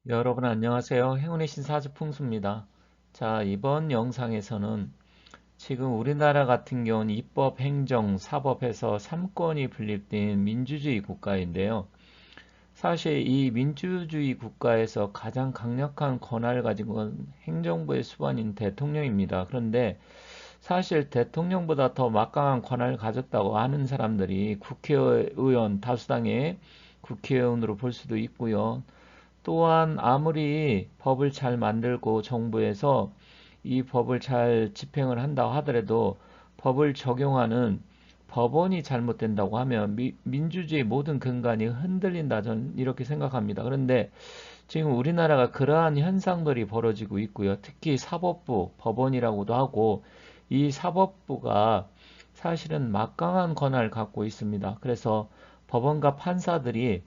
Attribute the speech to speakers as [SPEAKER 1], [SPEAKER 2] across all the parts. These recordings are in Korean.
[SPEAKER 1] 여러분 안녕하세요. 행운의 신사주풍수입니다. 자, 이번 영상에서는 지금 우리나라 같은 경우는 입법, 행정, 사법에서 3권이 분립된 민주주의 국가인데요. 사실 이 민주주의 국가에서 가장 강력한 권한을 가진 건 행정부의 수반인 대통령입니다. 그런데 사실 대통령보다 더 막강한 권한을 가졌다고 하는 사람들이 국회의원, 다수당의 국회의원으로 볼 수도 있고요. 또한 아무리 법을 잘 만들고 정부에서 이 법을 잘 집행을 한다고 하더라도 법을 적용하는 법원이 잘못된다고 하면 민주주의 모든 근간이 흔들린다. 저는 이렇게 생각합니다. 그런데 지금 우리나라가 그러한 현상들이 벌어지고 있고요. 특히 사법부, 법원이라고도 하고 이 사법부가 사실은 막강한 권한을 갖고 있습니다. 그래서 법원과 판사들이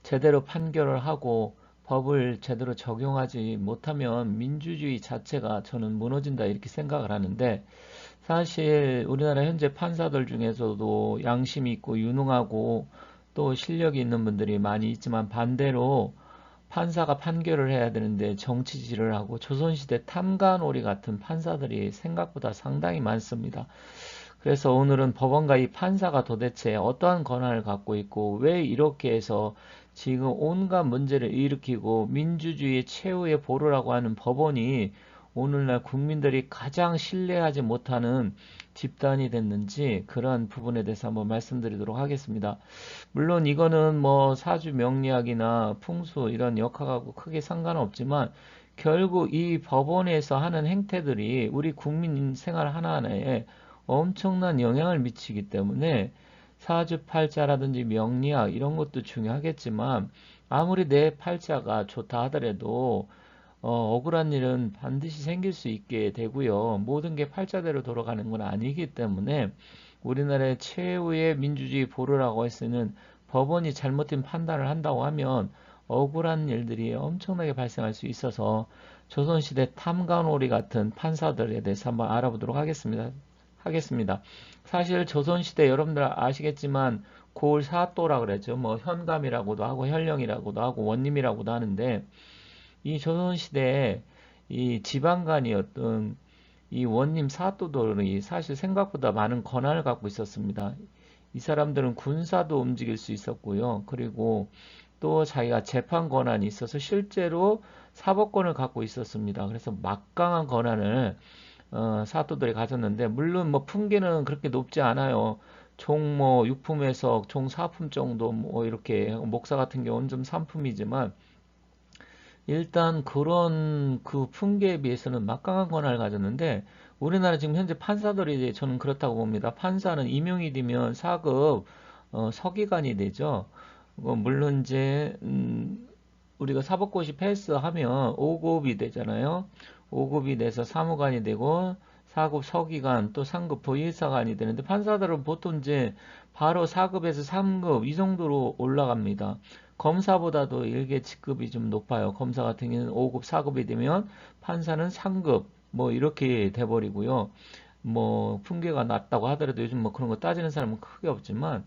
[SPEAKER 1] 제대로 판결을 하고 법을 제대로 적용하지 못하면 민주주의 자체가 저는 무너진다 이렇게 생각을 하는데, 사실 우리나라 현재 판사들 중에서도 양심이 있고 유능하고 또 실력이 있는 분들이 많이 있지만, 반대로 판사가 판결을 해야 되는데 정치질을 하고 조선시대 탐관오리 같은 판사들이 생각보다 상당히 많습니다. 그래서 오늘은 법원과 이 판사가 도대체 어떠한 권한을 갖고 있고 왜 이렇게 해서 지금 온갖 문제를 일으키고 민주주의의 최후의 보루라고 하는 법원이 오늘날 국민들이 가장 신뢰하지 못하는 집단이 됐는지, 그런 부분에 대해서 한번 말씀드리도록 하겠습니다. 물론 이거는 뭐 사주 명리학이나 풍수 이런 역학하고 크게 상관없지만, 결국 이 법원에서 하는 행태들이 우리 국민 생활 하나하나에 엄청난 영향을 미치기 때문에 사주팔자라든지 명리학 이런 것도 중요하겠지만, 아무리 내 팔자가 좋다 하더라도 억울한 일은 반드시 생길 수 있게 되고요. 모든 게 팔자대로 돌아가는 건 아니기 때문에 우리나라의 최후의 민주주의 보루라고 할 수 있는 법원이 잘못된 판단을 한다고 하면 억울한 일들이 엄청나게 발생할 수 있어서 조선시대 탐관오리 같은 판사들에 대해서 한번 알아보도록 하겠습니다. 사실 조선시대 여러분들 아시겠지만 고을 사또라 그랬죠. 뭐 현감이라고도 하고 현령이라고도 하고 원님이라고도 하는데, 이 조선시대에 이 지방간이었던 이 원님 사또들이 사실 생각보다 많은 권한을 갖고 있었습니다. 이 사람들은 군사도 움직일 수 있었고요. 그리고 또 자기가 재판 권한이 있어서 실제로 사법권을 갖고 있었습니다. 그래서 막강한 권한을 사또들이 가졌는데, 물론 뭐 품계는 그렇게 높지 않아요. 종 뭐 육품에서 종 사품 정도 뭐 이렇게, 목사 같은 경우는 좀 삼품이지만 일단 그런 그 품계에 비해서는 막강한 권한을 가졌는데, 우리나라 지금 현재 판사들이 저는 그렇다고 봅니다. 판사는 임용이 되면 4급 서기관이 되죠. 물론 이제 우리가 사법고시 패스하면 5급이 되잖아요. 5급이 돼서 사무관이 되고 4급 서기관 또 3급 부의사관이 되는데, 판사들은 보통 이제 바로 4급에서 3급 이 정도로 올라갑니다. 검사보다도 일개 직급이 좀 높아요. 검사 같은 경우는 5급, 4급이 되면 판사는 3급 뭐 이렇게 돼버리고요. 뭐 품계가 낮다고 하더라도 요즘 뭐 그런 거 따지는 사람은 크게 없지만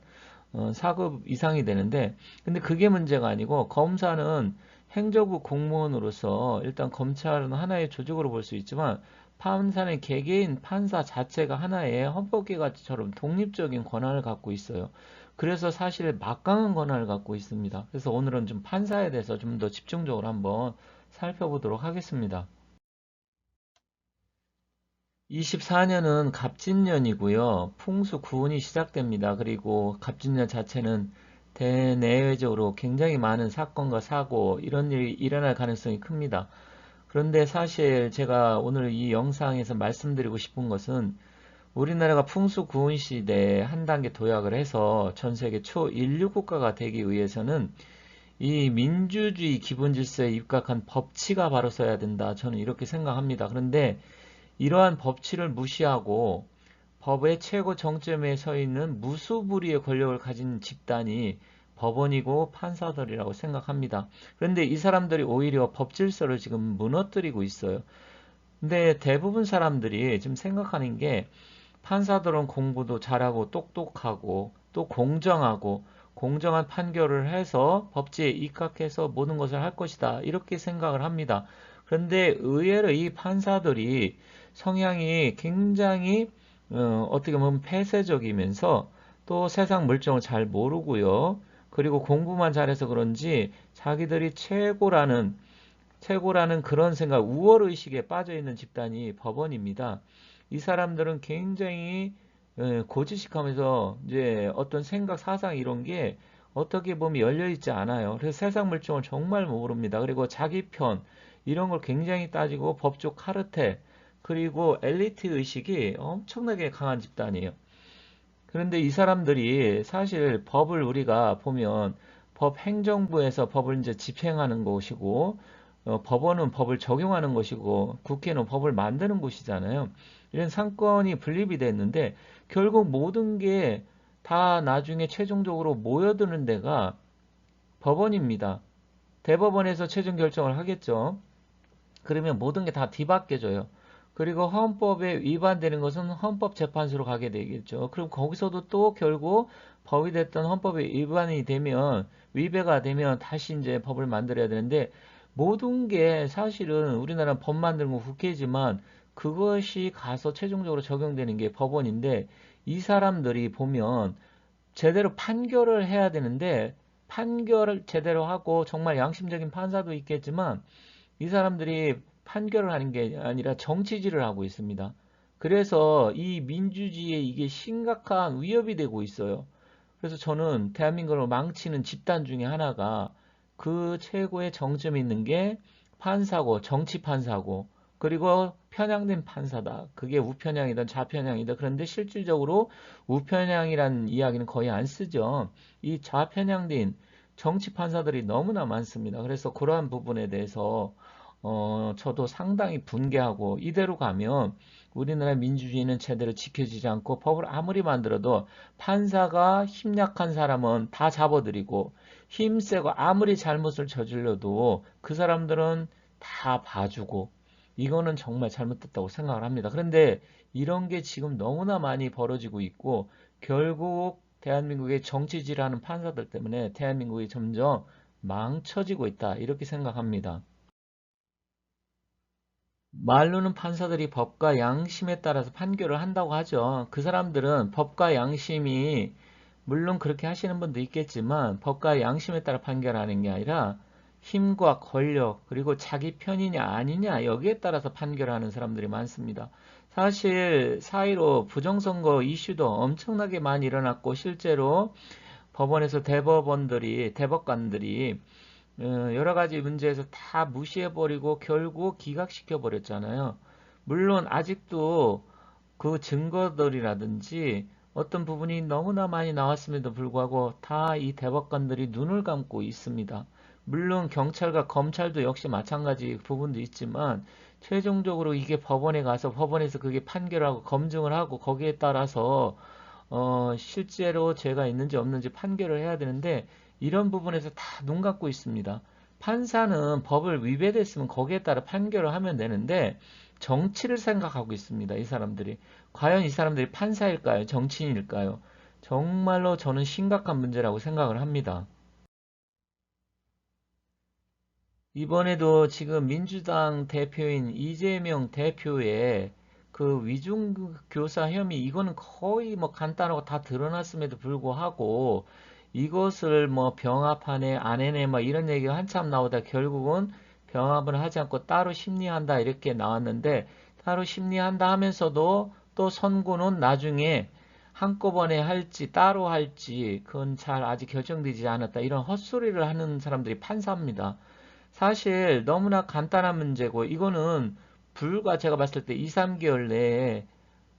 [SPEAKER 1] 4급 이상이 되는데, 근데 그게 문제가 아니고, 검사는 행정부 공무원으로서 일단 검찰은 하나의 조직으로 볼 수 있지만, 판사는 개개인 판사 자체가 하나의 헌법기관처럼 독립적인 권한을 갖고 있어요. 그래서 사실 막강한 권한을 갖고 있습니다. 그래서 오늘은 좀 판사에 대해서 좀 더 집중적으로 한번 살펴보도록 하겠습니다. 24년은 갑진년이고요. 풍수 구운이 시작됩니다. 그리고 갑진년 자체는 대내외적으로 굉장히 많은 사건과 사고 이런 일이 일어날 가능성이 큽니다. 그런데 사실 제가 오늘 이 영상에서 말씀드리고 싶은 것은, 우리나라가 풍수 구운 시대에 한 단계 도약을 해서 전 세계 초인류 국가가 되기 위해서는 이 민주주의 기본 질서에 입각한 법치가 바로 서야 된다. 저는 이렇게 생각합니다. 그런데 이러한 법치를 무시하고 법의 최고 정점에 서 있는 무수부리의 권력을 가진 집단이 법원이고 판사들이라고 생각합니다. 그런데 이 사람들이 오히려 법 질서를 지금 무너뜨리고 있어요. 근데 대부분 사람들이 지금 생각하는 게, 판사들은 공부도 잘하고 똑똑하고 또 공정하고, 공정한 판결을 해서 법치에 입각해서 모든 것을 할 것이다. 이렇게 생각을 합니다. 그런데 의외로 이 판사들이 성향이 굉장히 어떻게 보면 폐쇄적이면서 또 세상 물정을 잘 모르고요. 그리고 공부만 잘해서 그런지 자기들이 최고라는 그런 생각, 우월의식에 빠져있는 집단이 법원입니다. 이 사람들은 굉장히 고지식하면서 이제 어떤 생각, 사상 이런 게 어떻게 보면 열려있지 않아요. 그래서 세상 물정을 정말 모릅니다. 그리고 자기 편, 이런 걸 굉장히 따지고 법조 카르텔, 그리고 엘리트 의식이 엄청나게 강한 집단이에요. 그런데 이 사람들이 사실 법을 우리가 보면 법 행정부에서 법을 이제 집행하는 곳이고 법원은 법을 적용하는 것이고 국회는 법을 만드는 곳이잖아요. 이런 상권이 분립이 됐는데 결국 모든 게 다 나중에 최종적으로 모여드는 데가 법원입니다. 대법원에서 최종 결정을 하겠죠. 그러면 모든 게 다 뒤바뀌어져요. 그리고 헌법에 위반되는 것은 헌법재판소로 가게 되겠죠. 그럼 거기서도 또 결국 법이 됐던 헌법에 위반이 되면 위배가 되면 다시 이제 법을 만들어야 되는데 모든 게 사실은 우리나라 법 만드는 건 국회지만 그것이 가서 최종적으로 적용되는 게 법원인데 이 사람들이 보면 제대로 판결을 해야 되는데 판결을 제대로 하고 정말 양심적인 판사도 있겠지만 이 사람들이 판결을 하는 게 아니라 정치질을 하고 있습니다. 그래서 이 민주주의에 이게 심각한 위협이 되고 있어요. 그래서 저는 대한민국을 망치는 집단 중에 하나가 그 최고의 정점이 있는 게 판사고, 정치 판사고, 그리고 편향된 판사다. 그게 우편향이든 좌편향이든 그런데 실질적으로 우편향이라는 이야기는 거의 안 쓰죠. 이 좌편향된 정치 판사들이 너무나 많습니다. 그래서 그러한 부분에 대해서 저도 상당히 분개하고 이대로 가면 우리나라 민주주의는 제대로 지켜지지 않고 법을 아무리 만들어도 판사가 힘 약한 사람은 다 잡아들이고 힘세고 아무리 잘못을 저질러도 그 사람들은 다 봐주고 이거는 정말 잘못됐다고 생각을 합니다. 그런데 이런 게 지금 너무나 많이 벌어지고 있고 결국 대한민국의 정치질하는 판사들 때문에 대한민국이 점점 망쳐지고 있다. 이렇게 생각합니다. 말로는 판사들이 법과 양심에 따라서 판결을 한다고 하죠. 그 사람들은 법과 양심이 물론 그렇게 하시는 분도 있겠지만 법과 양심에 따라 판결하는 게 아니라 힘과 권력 그리고 자기 편이냐 아니냐 여기에 따라서 판결하는 사람들이 많습니다. 사실 사이로 부정선거 이슈도 엄청나게 많이 일어났고 실제로 법원에서 대법관들이 여러 가지 문제에서 다 무시해버리고 결국 기각시켜버렸잖아요. 물론 아직도 그 증거들이라든지 어떤 부분이 너무나 많이 나왔음에도 불구하고 다 이 대법관들이 눈을 감고 있습니다. 물론 경찰과 검찰도 역시 마찬가지 부분도 있지만 최종적으로 이게 법원에 가서 법원에서 그게 판결하고 검증을 하고 거기에 따라서 실제로 죄가 있는지 없는지 판결을 해야 되는데 이런 부분에서 다 눈 감고 있습니다. 판사는 법을 위배됐으면 거기에 따라 판결을 하면 되는데 정치를 생각하고 있습니다. 이 사람들이. 과연 이 사람들이 판사일까요? 정치인일까요? 정말로 저는 심각한 문제라고 생각을 합니다. 이번에도 지금 민주당 대표인 이재명 대표의 그 위중교사 혐의 이거는 거의 뭐 간단하고 다 드러났음에도 불구하고 이것을 뭐 병합하네 안 해네 뭐 이런 얘기가 한참 나오다 결국은 병합을 하지 않고 따로 심리한다 이렇게 나왔는데 따로 심리한다 하면서도 또 선고는 나중에 한꺼번에 할지 따로 할지 그건 잘 아직 결정되지 않았다 이런 헛소리를 하는 사람들이 판사입니다. 사실 너무나 간단한 문제고 이거는 불과 제가 봤을 때 2, 3개월 내에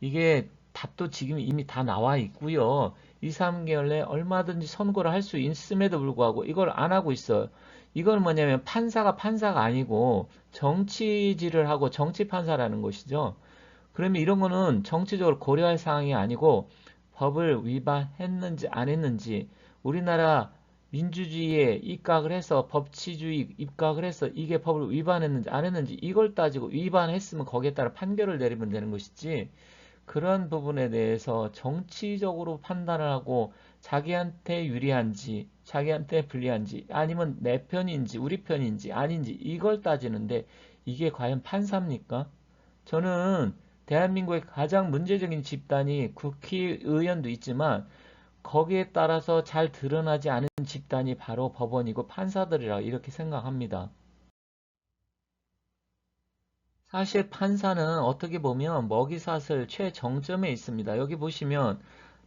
[SPEAKER 1] 이게 답도 지금 이미 다 나와 있고요. 2, 3개월 내에 얼마든지 선고를 할 수 있음에도 불구하고 이걸 안 하고 있어요. 이건 뭐냐면 판사가 아니고 정치질을 하고 정치 판사라는 것이죠. 그러면 이런 거는 정치적으로 고려할 사항이 아니고 법을 위반했는지 안 했는지 우리나라 민주주의에 입각을 해서 법치주의 입각을 해서 이게 법을 위반했는지 안 했는지 이걸 따지고 위반했으면 거기에 따라 판결을 내리면 되는 것이지 그런 부분에 대해서 정치적으로 판단을 하고 자기한테 유리한지, 자기한테 불리한지, 아니면 내 편인지, 우리 편인지, 아닌지 이걸 따지는데 이게 과연 판사입니까? 저는 대한민국의 가장 문제적인 집단이 국회의원도 있지만 거기에 따라서 잘 드러나지 않은 집단이 바로 법원이고 판사들이라 이렇게 생각합니다. 사실 판사는 어떻게 보면 먹이사슬 최정점에 있습니다. 여기 보시면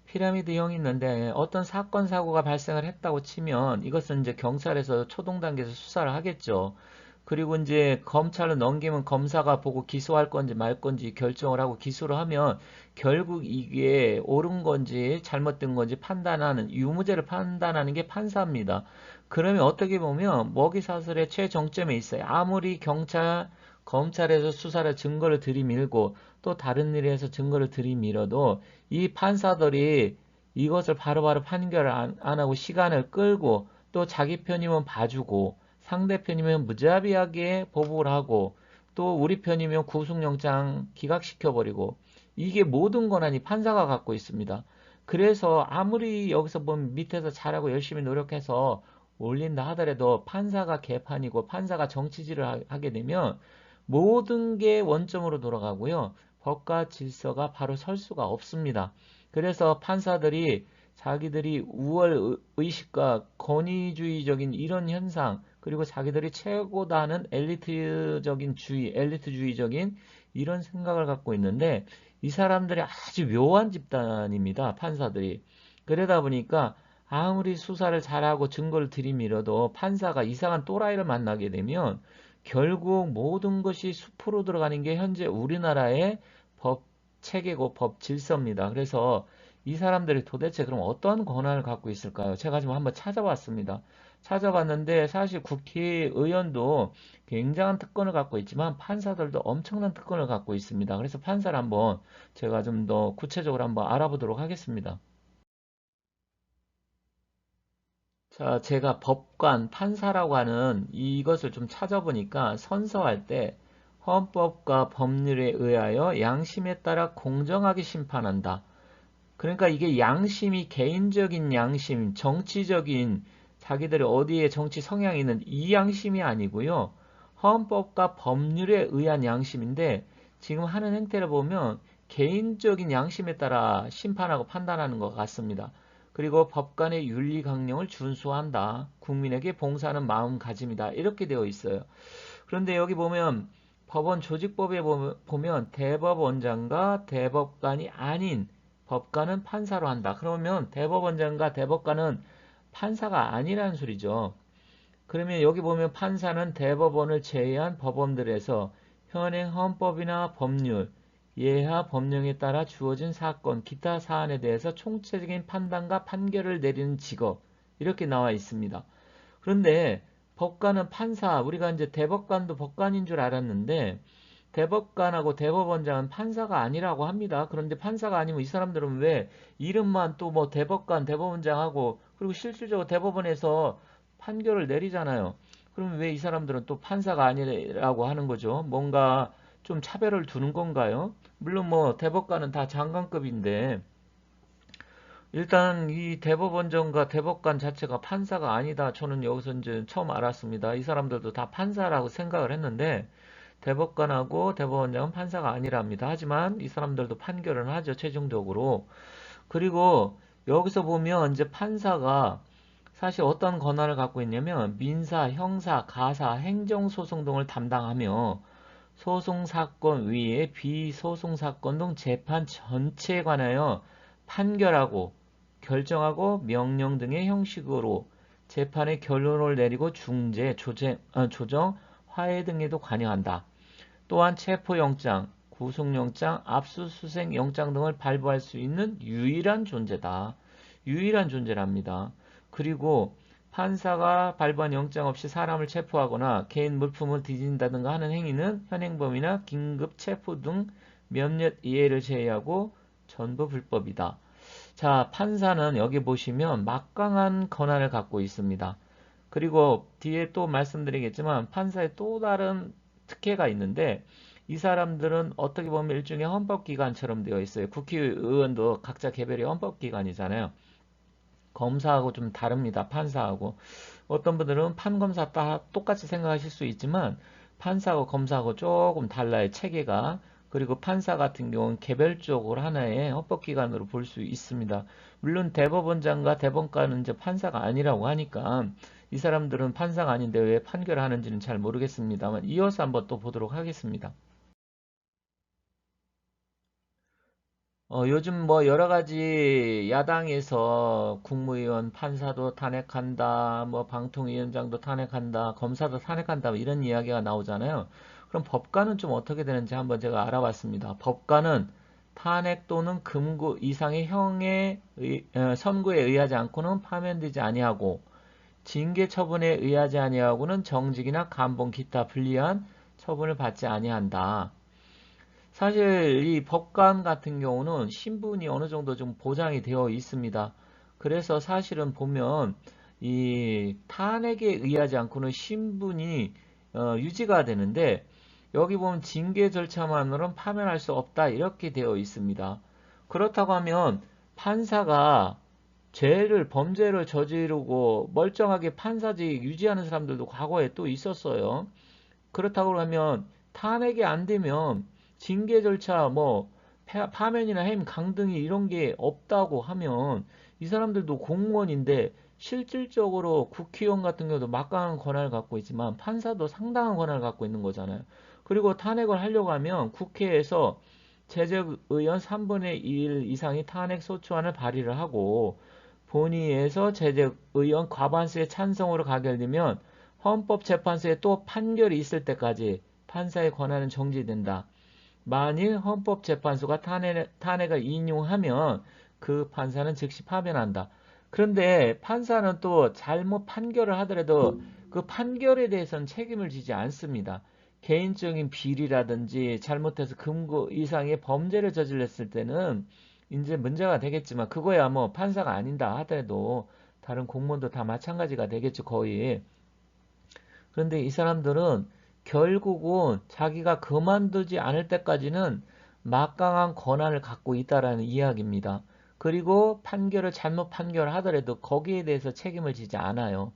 [SPEAKER 1] 피라미드형이 있는데 어떤 사건 사고가 발생을 했다고 치면 이것은 이제 경찰에서 초동 단계에서 수사를 하겠죠. 그리고 이제 검찰로 넘기면 검사가 보고 기소할 건지 말 건지 결정을 하고 기소를 하면 결국 이게 옳은 건지 잘못된 건지 판단하는 유무죄를 판단하는 게 판사입니다. 그러면 어떻게 보면 먹이사슬의 최정점에 있어요. 아무리 검찰에서 수사를 증거를 들이밀고 또 다른 일에서 증거를 들이밀어도 이 판사들이 이것을 바로바로 판결을 안 하고 시간을 끌고 또 자기 편이면 봐주고 상대편이면 무자비하게 보복을 하고 또 우리 편이면 구속영장 기각시켜버리고 이게 모든 권한이 판사가 갖고 있습니다. 그래서 아무리 여기서 보면 밑에서 잘하고 열심히 노력해서 올린다 하더라도 판사가 개판이고 판사가 정치질을 하게 되면 모든 게 원점으로 돌아가고요. 법과 질서가 바로 설 수가 없습니다. 그래서 판사들이 자기들이 우월 의식과 권위주의적인 이런 현상, 그리고 자기들이 최고다는 엘리트적인 엘리트주의적인 이런 생각을 갖고 있는데 이 사람들이 아주 묘한 집단입니다. 판사들이. 그러다 보니까 아무리 수사를 잘하고 증거를 들이밀어도 판사가 이상한 또라이를 만나게 되면 결국 모든 것이 숲으로 들어가는 게 현재 우리나라의 법 체계고 법 질서입니다. 그래서 이 사람들이 도대체 그럼 어떤 권한을 갖고 있을까요? 제가 지금 한번 찾아봤습니다. 찾아봤는데 사실 국회의원도 굉장한 특권을 갖고 있지만 판사들도 엄청난 특권을 갖고 있습니다. 그래서 판사를 한번 제가 좀 더 구체적으로 한번 알아보도록 하겠습니다. 자, 제가 법관, 판사라고 하는 이것을 좀 찾아보니까 선서할 때 헌법과 법률에 의하여 양심에 따라 공정하게 심판한다. 그러니까 이게 양심이 개인적인 양심, 정치적인 자기들이 어디에 정치 성향이 있는 이 양심이 아니고요. 헌법과 법률에 의한 양심인데 지금 하는 행태를 보면 개인적인 양심에 따라 심판하고 판단하는 것 같습니다. 그리고 법관의 윤리 강령을 준수한다. 국민에게 봉사하는 마음가짐이다. 이렇게 되어 있어요. 그런데 여기 보면 법원 조직법에 보면 대법원장과 대법관이 아닌 법관은 판사로 한다. 그러면 대법원장과 대법관은 판사가 아니라는 소리죠. 그러면 여기 보면 판사는 대법원을 제외한 법원들에서 현행 헌법이나 법률, 예하 법령에 따라 주어진 사건, 기타 사안에 대해서 총체적인 판단과 판결을 내리는 직업 이렇게 나와 있습니다. 그런데 법관은 판사, 우리가 이제 대법관도 법관인 줄 알았는데 대법관하고 대법원장은 판사가 아니라고 합니다. 그런데 판사가 아니면 이 사람들은 왜 이름만 또 뭐 대법관, 대법원장하고 그리고 실질적으로 대법원에서 판결을 내리잖아요. 그럼 왜 이 사람들은 또 판사가 아니라고 하는 거죠? 뭔가 좀 차별을 두는 건가요? 물론 뭐 대법관은 다 장관급인데 일단 이 대법원장과 대법관 자체가 판사가 아니다. 저는 여기서 이제 처음 알았습니다. 이 사람들도 다 판사라고 생각을 했는데 대법관하고 대법원장은 판사가 아니랍니다. 하지만 이 사람들도 판결은 하죠. 최종적으로. 그리고 여기서 보면 이제 판사가 사실 어떤 권한을 갖고 있냐면 민사, 형사, 가사, 행정소송 등을 담당하며 소송사건 위에 비소송사건 등 재판 전체에 관하여 판결하고 결정하고 명령 등의 형식으로 재판의 결론을 내리고 중재, 조정, 화해 등에도 관여한다. 또한 체포영장, 구속영장, 압수수색영장 등을 발부할 수 있는 유일한 존재다. 유일한 존재랍니다. 그리고 판사가 발부한 영장 없이 사람을 체포하거나 개인 물품을 뒤진다든가 하는 행위는 현행범이나 긴급 체포 등 몇몇 예외를 제외하고 전부 불법이다. 자, 판사는 여기 보시면 막강한 권한을 갖고 있습니다. 그리고 뒤에 또 말씀드리겠지만 판사의 또 다른 특혜가 있는데 이 사람들은 어떻게 보면 일종의 헌법기관처럼 되어 있어요. 국회의원도 각자 개별의 헌법기관이잖아요. 검사하고 좀 다릅니다. 판사하고. 어떤 분들은 판검사 다 똑같이 생각하실 수 있지만 판사하고 검사하고 조금 달라요. 체계가. 그리고 판사 같은 경우는 개별적으로 하나의 헌법기관으로 볼 수 있습니다. 물론 대법원장과 대법관은 이제 판사가 아니라고 하니까 이 사람들은 판사가 아닌데 왜 판결하는지는 잘 모르겠습니다만 이어서 한번 또 보도록 하겠습니다. 요즘 뭐 여러 가지 야당에서 국무위원, 판사도 탄핵한다, 뭐 방통위원장도 탄핵한다, 검사도 탄핵한다, 뭐 이런 이야기가 나오잖아요. 그럼 법관은 좀 어떻게 되는지 한번 제가 알아봤습니다. 법관은 탄핵 또는 금고 이상의 선고에 의하지 않고는 파면되지 아니하고 징계 처분에 의하지 아니하고는 정직이나 감봉 기타 불리한 처분을 받지 아니한다. 사실 이 법관 같은 경우는 신분이 어느 정도 좀 보장이 되어 있습니다. 그래서 사실은 보면 이 탄핵에 의하지 않고는 신분이 유지가 되는데 여기 보면 징계 절차만으로는 파면할 수 없다 이렇게 되어 있습니다. 그렇다고 하면 판사가 범죄를 저지르고 멀쩡하게 판사직 유지하는 사람들도 과거에 또 있었어요. 그렇다고 하면 탄핵이 안 되면 징계 절차 뭐 파면이나 해임 강등이 이런 게 없다고 하면 이 사람들도 공무원인데 실질적으로 국회의원 같은 경우도 막강한 권한을 갖고 있지만 판사도 상당한 권한을 갖고 있는 거잖아요. 그리고 탄핵을 하려고 하면 국회에서 제적의원 3분의 1 이상이 탄핵 소추안을 발의를 하고 본회의에서 제적의원 과반수의 찬성으로 가결되면 헌법재판소에 또 판결이 있을 때까지 판사의 권한은 정지된다. 만일 헌법재판소가 탄핵을 인용하면 그 판사는 즉시 파면한다. 그런데 판사는 또 잘못 판결을 하더라도 그 판결에 대해서는 책임을 지지 않습니다. 개인적인 비리라든지 잘못해서 금고 이상의 범죄를 저질렀을 때는 이제 문제가 되겠지만 그거야 뭐 판사가 아닌다 하더라도 다른 공무원도 다 마찬가지가 되겠죠 거의. 그런데 이 사람들은 결국은 자기가 그만두지 않을 때까지는 막강한 권한을 갖고 있다라는 이야기입니다. 그리고 판결을 잘못 판결하더라도 거기에 대해서 책임을 지지 않아요.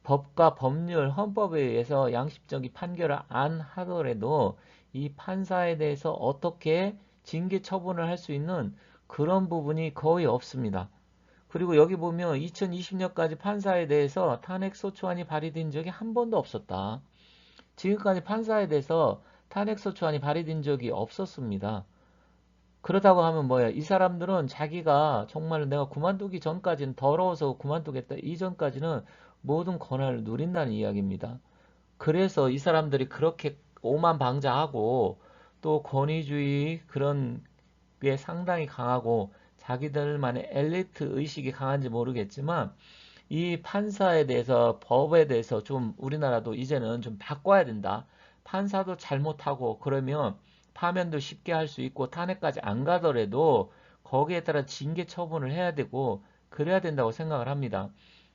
[SPEAKER 1] 법과 법률, 헌법에 의해서 양심적인 판결을 안 하더라도 이 판사에 대해서 어떻게 징계 처분을 할 수 있는 그런 부분이 거의 없습니다. 그리고 여기 보면 2020년까지 판사에 대해서 탄핵소추안이 발의된 적이 한 번도 없었다. 지금까지 판사에 대해서 탄핵소추안이 발의된 적이 없었습니다. 그렇다고 하면 뭐야? 이 사람들은 자기가 정말 내가 그만두기 전까지는 더러워서 그만두겠다. 이전까지는 모든 권한을 누린다는 이야기입니다. 그래서 이 사람들이 그렇게 오만방자하고 또 권위주의 그런 게 상당히 강하고 자기들만의 엘리트 의식이 강한지 모르겠지만 이 판사에 대해서 법에 대해서 좀 우리나라도 이제는 좀 바꿔야 된다. 판사도 잘못하고 그러면 파면도 쉽게 할 수 있고 탄핵까지 안 가더라도 거기에 따라 징계 처분을 해야 되고 그래야 된다고 생각을 합니다.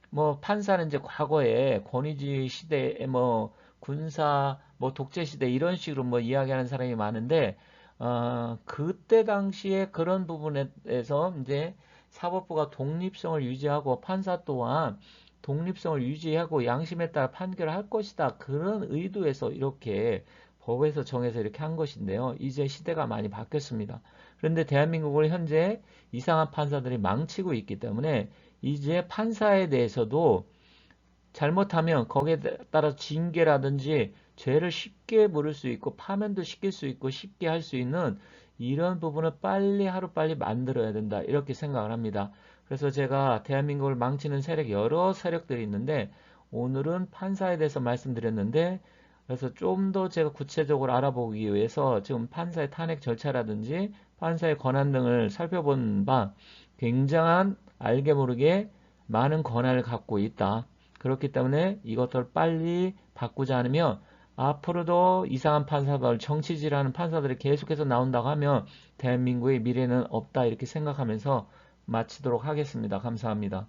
[SPEAKER 1] 뭐 판사는 이제 과거에 권위주의 시대에 뭐 군사 뭐 독재 시대 이런 식으로 뭐 이야기하는 사람이 많은데 그때 당시에 그런 부분에서 이제 사법부가 독립성을 유지하고 판사 또한 독립성을 유지하고 양심에 따라 판결을 할 것이다. 그런 의도에서 이렇게 법에서 정해서 이렇게 한 것인데요. 이제 시대가 많이 바뀌었습니다. 그런데 대한민국을 현재 이상한 판사들이 망치고 있기 때문에 이제 판사에 대해서도 잘못하면 거기에 따라 징계라든지 죄를 쉽게 물을 수 있고 파면도 시킬 수 있고 쉽게 할 수 있는 이런 부분을 빨리 하루빨리 만들어야 된다 이렇게 생각을 합니다. 그래서 제가 대한민국을 망치는 여러 세력들이 있는데 오늘은 판사에 대해서 말씀드렸는데 그래서 좀 더 제가 구체적으로 알아보기 위해서 지금 판사의 탄핵 절차라든지 판사의 권한 등을 살펴본 바 굉장한 알게 모르게 많은 권한을 갖고 있다. 그렇기 때문에 이것들을 빨리 바꾸지 않으면 앞으로도 이상한 판사들, 정치질하는 판사들이 계속해서 나온다고 하면 대한민국의 미래는 없다 이렇게 생각하면서 마치도록 하겠습니다. 감사합니다.